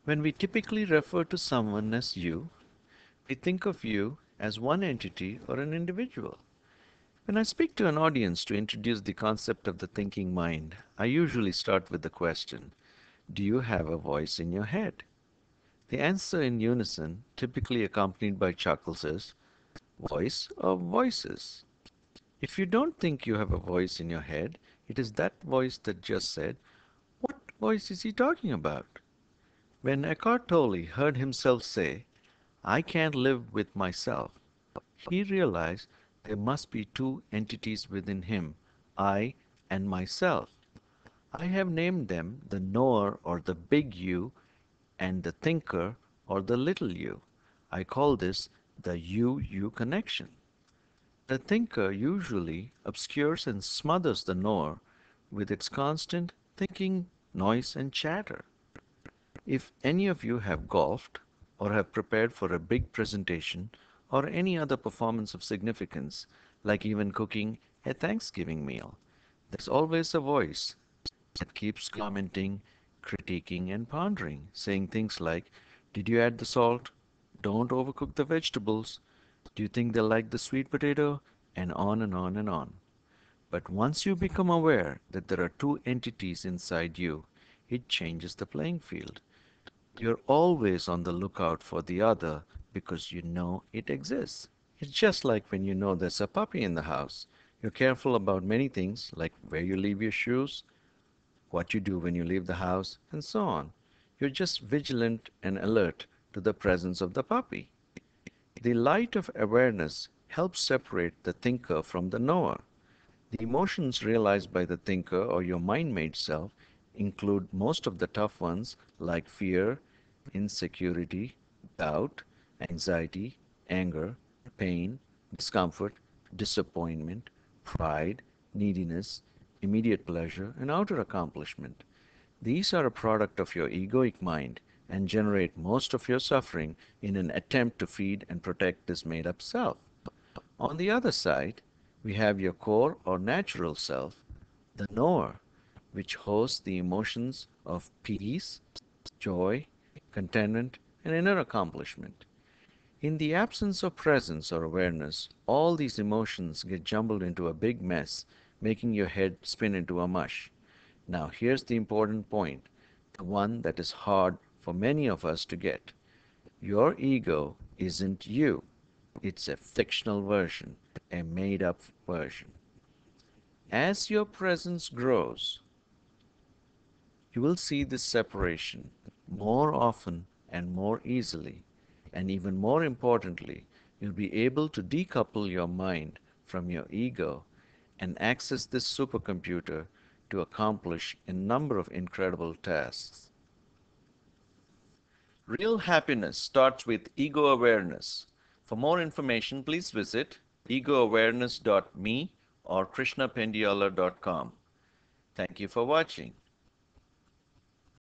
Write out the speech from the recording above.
When we typically refer to someone as you, we think of you as one entity or an individual. When I speak to an audience to introduce the concept of the thinking mind, I usually start with the question, do you have a voice in your head? The answer in unison, typically accompanied by chuckles, is voice or voices. If you don't think you have a voice in your head, it is that voice that just said, what voice is he talking about? When Eckhart Tolle heard himself say, I can't live with myself, he realized there must be two entities within him, I and myself. I have named them the knower or the big you and the thinker or the little you. I call this the you-you connection. The thinker usually obscures and smothers the knower with its constant thinking, noise, and chatter. If any of you have golfed or have prepared for a big presentation or any other performance of significance, like even cooking a Thanksgiving meal, there's always a voice that keeps commenting, critiquing, and pondering, saying things like, did you add the salt? Don't overcook the vegetables. Do you think they'll like the sweet potato? And on and on and on. But once you become aware that there are two entities inside you, it changes the playing field. You're always on the lookout for the other because you know it exists. It's just like when you know there's a puppy in the house. You're careful about many things like where you leave your shoes, what you do when you leave the house, and so on. You're just vigilant and alert to the presence of the puppy. The light of awareness helps separate the thinker from the knower. The emotions realized by the thinker or your mind-made self include most of the tough ones like fear, insecurity, doubt, anxiety, anger, pain, discomfort, disappointment, pride, neediness, immediate pleasure, and outer accomplishment. These are a product of your egoic mind and generate most of your suffering in an attempt to feed and protect this made-up self. On the other side, we have your core or natural self, the knower, which hosts the emotions of peace, joy, contentment, and inner accomplishment. In the absence of presence or awareness, all these emotions get jumbled into a big mess, making your head spin into a mush. Now, here's the important point, the one that is hard for many of us to get. Your ego isn't you. It's a fictional version, a made-up version. As your presence grows, you will see this separation more often and more easily. And even more importantly, you'll be able to decouple your mind from your ego and access this supercomputer to accomplish a number of incredible tasks. Real happiness starts with ego awareness. For more information, please visit egoawareness.me or krishnapendyala.com. Thank you for watching.